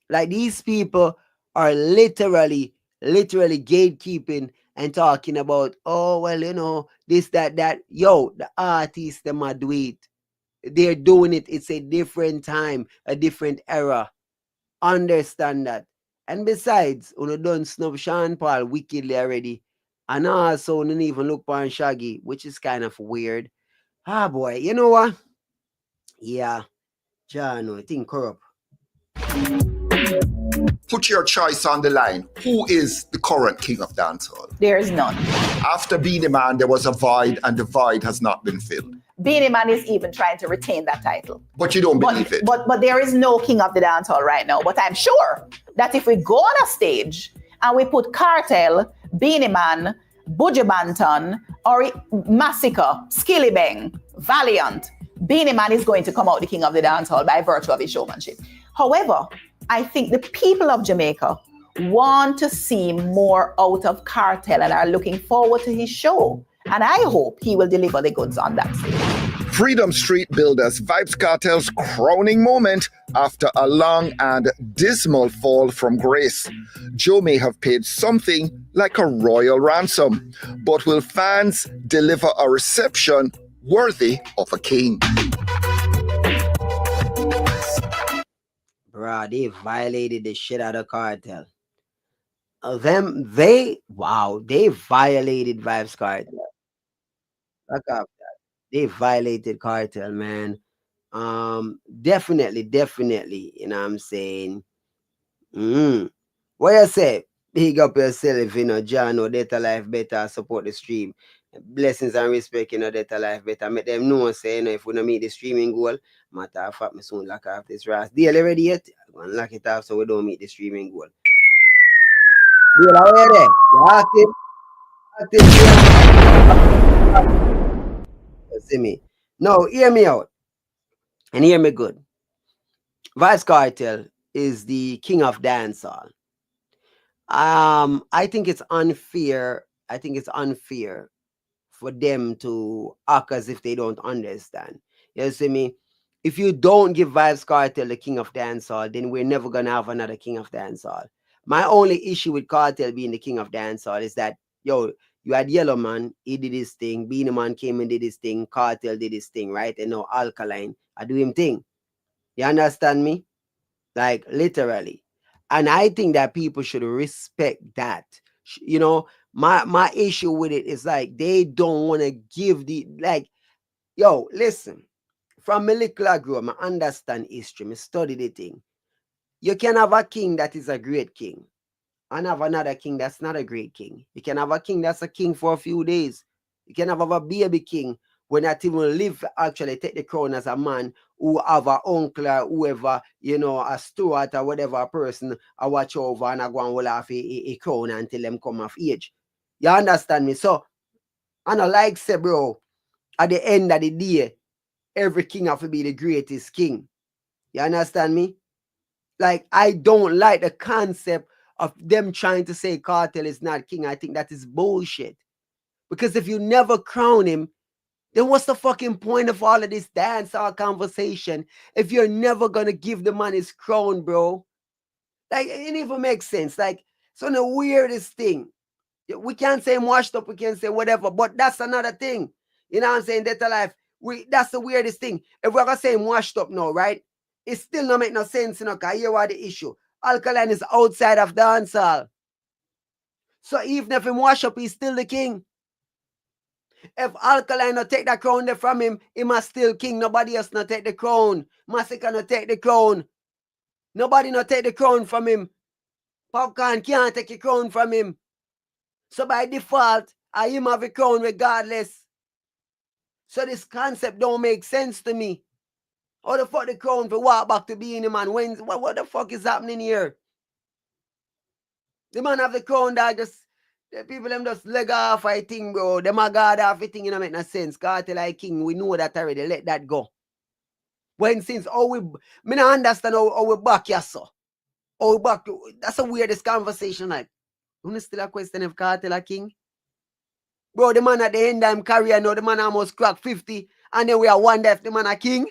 Like, these people are literally gatekeeping and talking about, oh well, you know, this, that. Yo, the artists them are do it. They're doing it. It's a different time, a different era. Understand that. And besides, you done snub Sean Paul wickedly already. And also, you didn't even look on Shaggy, which is kind of weird. Ah, boy, you know what? Yeah, John, I think corrupt. Put your choice on the line. Who is the current king of dancehall? There is none. After Beenie Man, there was a void, and the void has not been filled. Beenie Man is even trying to retain that title. But you don't believe it. But there is no king of the dancehall right now. But I'm sure that if we go on a stage and we put Kartel, Beenie Man, Buju Banton, or Massacre, Skilly Bang, Valiant, Beenie Man is going to come out the king of the dancehall by virtue of his showmanship. However, I think the people of Jamaica want to see more out of Kartel and are looking forward to his show. And I hope he will deliver the goods on that stage. Freedom Street Builders Vybz Kartel's crowning moment after a long and dismal fall from grace. Joe may have paid something like a royal ransom, but will fans deliver a reception worthy of a king? Bruh, they violated the shit out of Kartel. They violated Vybz Kartel. Look up that. They violated Kartel, man. Definitely, you know what I'm saying? What you say? Big up yourself, you know, John, no data life better, support the stream. Blessings and respect, you know, data life better. Make them know, say, you know, if we don't meet the streaming goal, matter of fact, me soon lock off this ras. Deal already yet? I'm gonna lock it off so we don't meet the streaming goal. Deal away there. You active? You see me? No, hear me out. And hear me good. Vybz Kartel is the king of dancehall. I think it's unfair. For them to act as if they don't understand. You see me? If you don't give Vybz Kartel the king of dancehall, then we're never gonna have another king of dancehall. My only issue with Kartel being the king of dancehall is that, yo, you had Yellow Man, he did his thing, Beenie Man came and did his thing, Kartel did his thing, right? And now Alkaline, I do him thing. You understand me? Like, literally. And I think that people should respect that. You know, my issue with it is like they don't want to give the, like, yo, listen, from molecular growth, I understand history, I study the thing. You can have a king that is a great king and have another king that's not a great king. You can have a king that's a king for a few days. You can have a baby king when that even live, actually take the crown as a man who have a uncle or whoever, you know, a steward or whatever person I watch over and I go and hold off a crown until them come of age. You understand me? So, I don't like say, bro, at the end of the day, every king have to be the greatest king. You understand me? Like, I don't like the concept of them trying to say Kartel is not king. I think that is bullshit. Because if you never crown him, then what's the fucking point of all of this dancehall conversation if you're never gonna give the man his crown, bro? Like, it even makes sense. Like, so the weirdest thing. We can't say washed up, we can say whatever, but that's another thing. You know what I'm saying? That's life. That's the weirdest thing. If we're gonna say washed up now, right? It still don't make no sense, you know, because here what the issue. Alkaline is outside of dancehall. So even if him wash up, he's still the king. If Alkaline not take the crown there from him, he must still king. Nobody else not take the crown. Massacre not take the crown. Nobody not take the crown from him. Popcorn can't take the crown from him. So by default, I him have a crown regardless. So this concept don't make sense to me. How the fuck the crown for walk back to being a man? What the fuck is happening here? The man have the crown that just the people them just leg off I think, bro. Them a god off a thing, you know, make no sense. Kartel like king, we know that already. Let that go. When since me not understand how we back here, so. How we back to, that's a weirdest conversation, like. You still a question if Kartel a king? Bro, the man at the end of his career now, the man almost cracked 50, and then we are wonder if the man a king.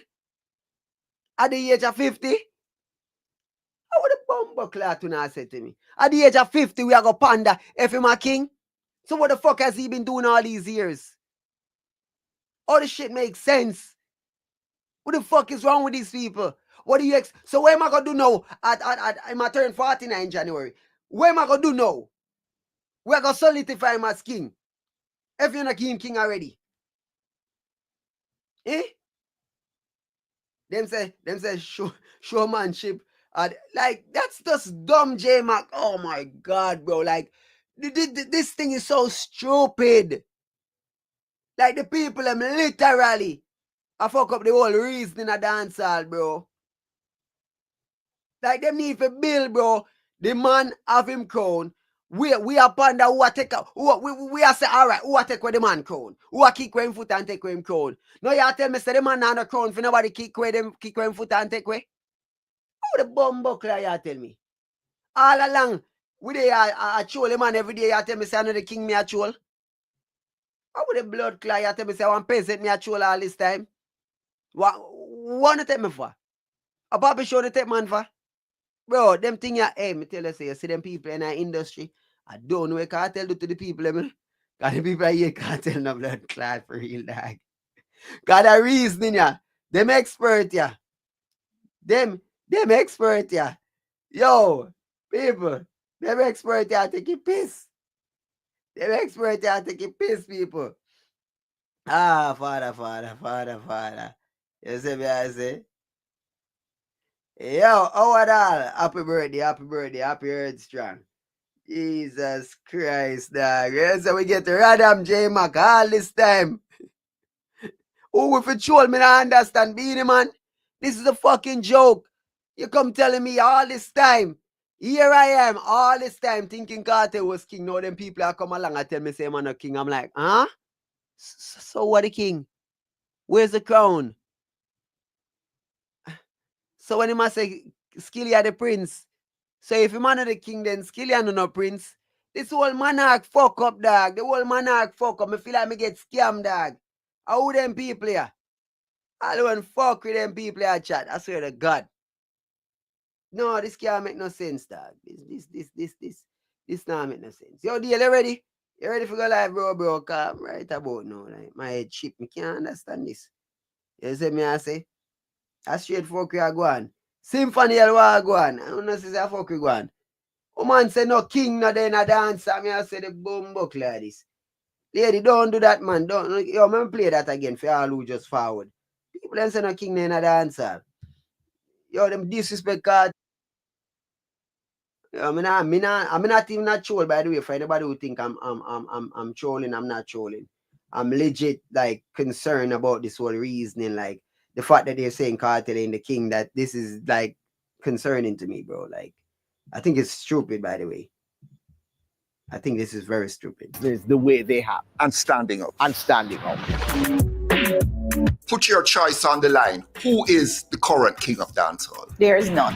At the age of 50? How would the bumbo clock to now say to me? At the age of 50, we are going to ponder if him a king. So what the fuck has he been doing all these years? All this shit makes sense. What the fuck is wrong with these people? What do you so what am I going to do now? I'm going to turn 49 in January. What am I going to do now? We are going to solidify him as king. If you're not king already. Eh? Them say showmanship. Like, that's just dumb, J-Mac. Oh my God, bro. Like, this thing is so stupid. Like, the people, them literally, I fuck up the whole reason of dancehall, bro. Like, them need to build, bro. The man have him crown. We are ponder who are take we are say, all right, who are take away the man crown? Who are kick away him foot and take away him crown? No, you tell me, say the man not a crown for nobody kick away him foot and take away. How the bumbuckler you tell me? All along, we they a troll the man every day, you tell me, say another king me a troll. How would the blood clot you tell me, say one peasant me a troll all this time? What you take me for? A Bobby show the take man for? Bro, them thing you, hey, me tell you, say, you see them people in our industry, I don't know what Kartel do to the people, because the people here Kartel no blood clot for real, dog. Got a reasoning, yeah. Them expert, yeah. Them expert, yeah. Yo, people, them expert, yeah, take a piss. Them expert, yeah, take a piss, people. Ah, father. You see me, I say? Yo, Howard all, happy birthday, happy earth strong. Jesus Christ, dog. So we get Radam J Mac all this time. Who if it troll me not understand Beanie Man? This is a fucking joke. You come telling me all this time. Here I am all this time thinking Kartel was king. Now them people are come along and tell me say man a king. I'm like, huh? So what the king? Where's the crown? So when he must say Skilly are the prince. So if him are the king, then Skilly are no prince. This whole monarch fuck up, dog. The whole monarch fuck up. I feel like me get scammed, dog. How them people here? I don't fuck with them people here, chat. I swear to God. No, this can't make no sense, dog. This not make no sense. Yo, deal, you ready? You ready for go live, bro? Cause I'm right about now. Like, my head chip. Me can't understand this. You see me, I say? A straight fuck we are going. Symphony we are going. I don't know if I fuck we going. Oh man say no king no then a dance. I mean I say the boom buck like this. Lady, don't do that, man. Don't. Yo, man, play that again for all who just forward. People don't say no king then a dancer. Yo, them disrespect card. Yo, I'm not even not troll, by the way. For anybody who think I'm trolling, I'm not trolling. I'm legit like concerned about this whole reasoning, like the fact that they're saying Kartel ain't the king, that this is like concerning to me, bro. Like, I think it's stupid, by the way. I think this is very stupid. This is the way they have. And standing up. Put your choice on the line. Who is the current king of dancehall? There is none.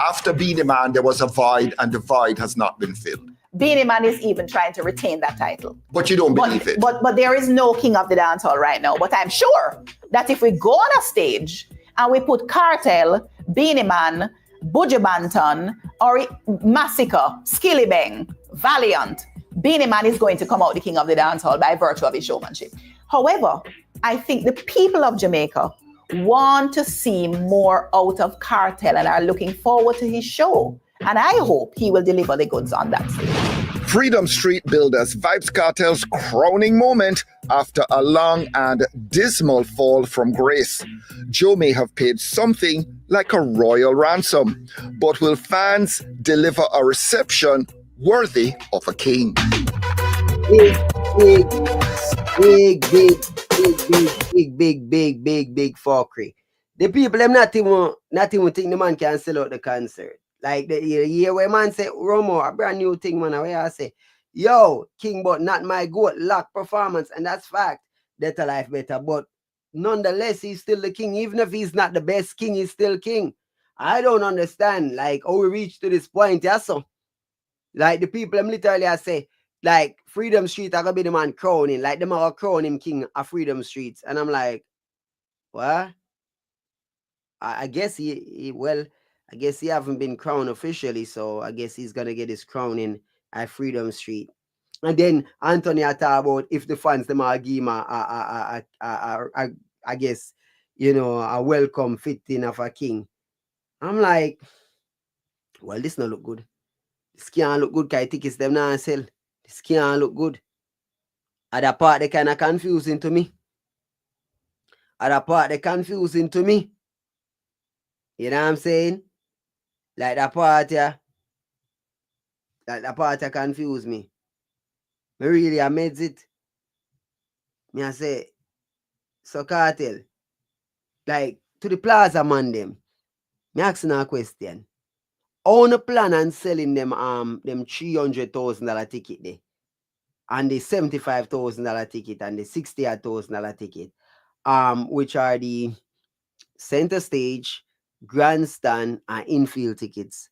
After Beanie Man, there was a void, and the void has not been filled. Beanie Man is even trying to retain that title. But you don't believe it. But there is no king of the dancehall right now. But I'm sure that if we go on a stage and we put Kartel, Beanie Man, Buju Banton, or Massacre, Skilly Bang, Valiant, Beanie Man is going to come out the king of the dancehall by virtue of his showmanship. However, I think the people of Jamaica want to see more out of Kartel and are looking forward to his show. And I hope he will deliver the goods on that stage. Freedom Street Builders Vybz Kartel's crowning moment after a long and dismal fall from grace. Joe may have paid something like a royal ransom, but will fans deliver a reception worthy of a king? Big fuckery. The people them not even think the man can sell out the concert. Like the year where man say Romo, a brand new thing, man, where I say, yo, king, but not my goat, lock performance, and that's fact. Better life better, but nonetheless, he's still the king. Even if he's not the best king, he's still king. I don't understand, like, how we reach to this point, yeah, so. Like the people, I'm literally I say, like Freedom Street, I gotta be the man crowning, like them are crown him king of Freedom Streets, and I'm like, what? I guess he I guess he haven't been crowned officially, so I guess he's gonna get his crowning at Freedom Street. And then Anthony I talk about if the fans them are give him I guess, you know, a welcome fitting of a king. I'm like, well, this not look good. This can't look good, because tickets them now sell. This can't look good. Other part they kind of confusing to me. Other part they confusing to me. You know what I'm saying? Like that part, yeah. Like that part that confuse me. Me really amazed it. Me I say, so Kartel, like to the plaza man them, me asking a question. How no plan on selling them $300,000 ticket there? And the $75,000 ticket and the $68,000 ticket, which are the center stage, grandstand, and infield tickets.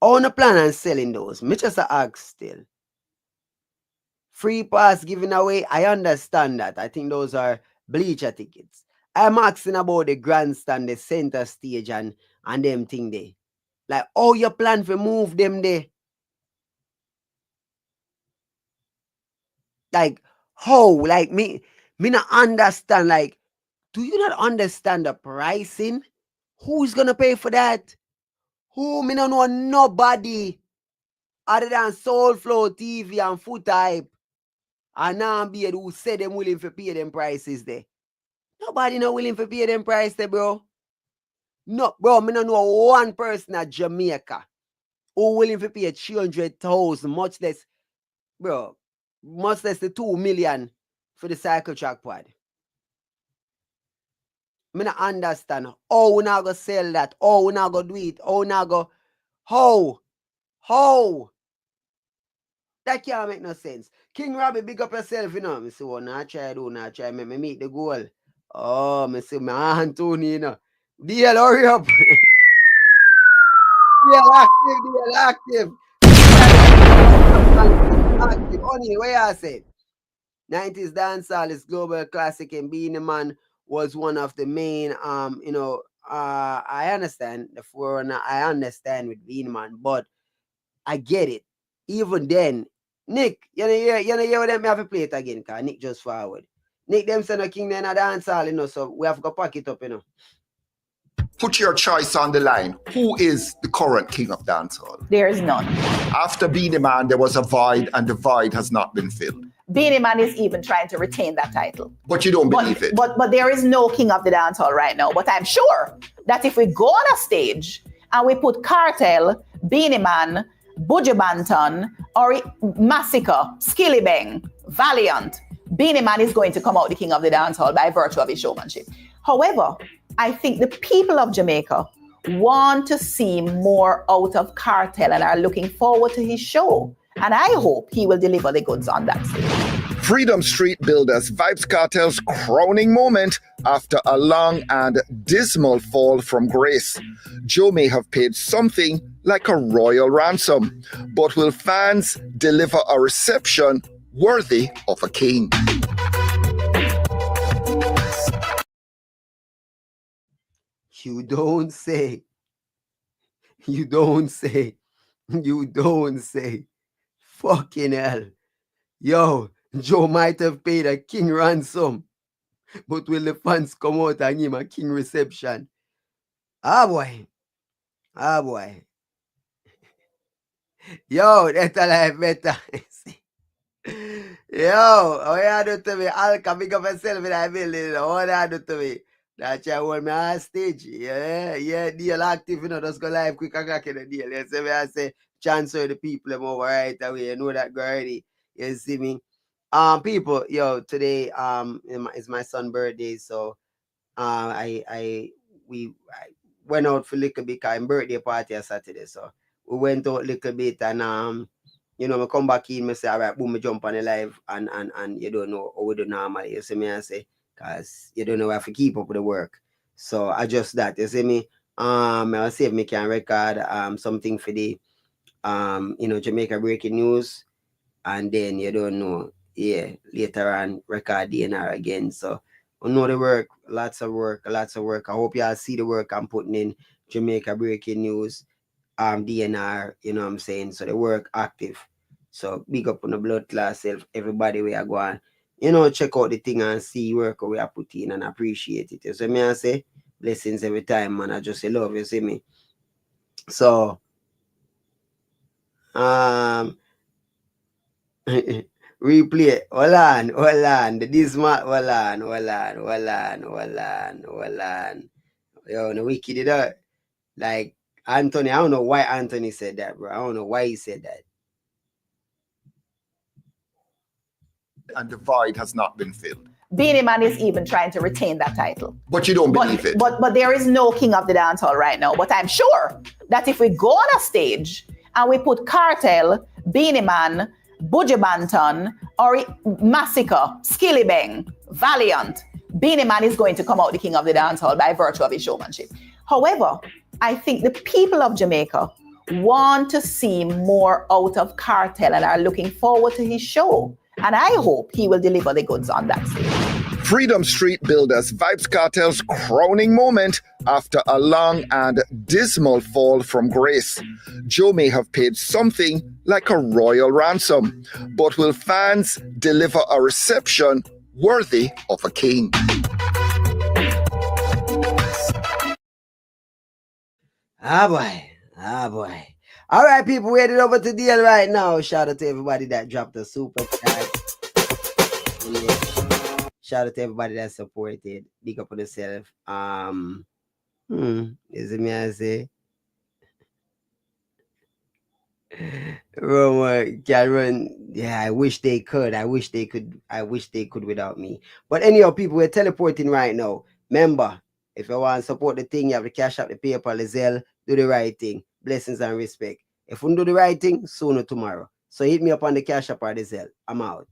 On a plan on selling those. Me just ask still. Free pass giving away, I understand that. I think those are bleacher tickets. I'm asking about the grandstand, the center stage, and them thing there. Like, how you plan to move them there? Like, how? Like, me not understand. Like, do you not understand the pricing? Who's gonna pay for that? Who? Me not know nobody other than Soul Flow TV and Foot Hype and now be who say them willing to pay them prices there. Nobody not willing to pay them price there, bro. No, bro, me not know one person at Jamaica who willing to pay 300,000, much less, bro, much less the 2 million for the cycle track pod. Me not understand how we not go sell that, how we not go do it, how we not go, how? That can't make no sense. King Robbie, big up yourself, you know. Me say, oh, not try, make me meet the goal. Oh, me say, my Anthony, you know. DL, hurry up. DL active. Active. Only, where I said? 90s Dancehall is global classic, and Being the Man was one of the main, you know, I understand the forerunner, I understand with Being the Man, but I get it. Even then, Nick, you know what them have to play it again, because Nick just forward. Nick them send a king then a dancehall, you know, so we have to go pack it up, you know. Put your choice on the line. Who is the current king of dancehall? There is none. After Beenie Man, there was a void, and the void has not been filled. Beenie Man is even trying to retain that title. But you don't believe it. But there is no king of the dancehall right now. But I'm sure that if we go on a stage and we put Kartel, Beenie Man, Buju Banton, or Massacre, Skilly Bang, Valiant, Beenie Man is going to come out the king of the dancehall by virtue of his showmanship. However, I think the people of Jamaica want to see more out of Kartel and are looking forward to his show. And I hope he will deliver the goods on that stage. Freedom Street Builders Vybz Kartel's crowning moment after a long and dismal fall from grace. Joe may have paid something like a royal ransom, but will fans deliver a reception worthy of a king? You don't say. You don't say. You don't say. Fucking hell. Yo, Joe might have paid a king ransom, but will the fans come out and give him a king reception? Ah boy. Ah boy. Yo, that's a life better. Yo, what you do to me? Alka, big up yourself in that building. What you do to me? That you hold me hostage. Yeah, deal active, just go live quick and crack in the deal. You see me? I say, transfer the people them over right away. You know that already. You see me? People, yo, today is my son's birthday, so we went out for a little bit because birthday party on Saturday, so we went out a little bit and I come back in, I say, all right, boom, I jump on the live and you don't know how we do normally, you see me, I say, because you don't know how to keep up with the work. So I just that, you see me. I'll see if I can record something for the Jamaica breaking news, and then you don't know, later on record DNR again. So I know the work, lots of work. I hope y'all see the work I'm putting in Jamaica breaking news, DNR, you know what I'm saying? So the work active. So big up on the blood class self, everybody we are going, check out the thing and see work we are putting and appreciate it. You see me, I say blessings every time, man. I just say love, you see me. So replay. Hold on. This man, hold on. Yo, no wicked it up. Like Anthony, I don't know why Anthony said that, bro. I don't know why he said that. And the void has not been filled. Beenie Man is even trying to retain that title. But you don't believe it. But there is no king of the dancehall right now. But I'm sure that if we go on a stage and we put Kartel, Beenie Man, Buju Banton, or Massacre, Skilly Bang, Valiant, Beenie Man is going to come out the king of the dancehall by virtue of his showmanship. However, I think the people of Jamaica want to see more out of Kartel and are looking forward to his show. And I hope he will deliver the goods on that stage. Freedom Street Builders Vybz Kartel's crowning moment after a long and dismal fall from grace. Joe may have paid something like a royal ransom, but will fans deliver a reception worthy of a king? Ah boy. All right, people, we headed over to deal right now. Shout out to everybody that dropped a super chat. Yeah. Shout out to everybody that supported. Big up on yourself. Is it me I say? Roma can run. Yeah, I wish they could. I wish they could without me. But anyhow, people, we're teleporting right now. Remember, if you want to support the thing, you have to cash out the PayPal, the Zelle, do the right thing. Blessings and respect. If we do the right thing, sooner tomorrow. So hit me up on the cash app or the Zelle. I'm out.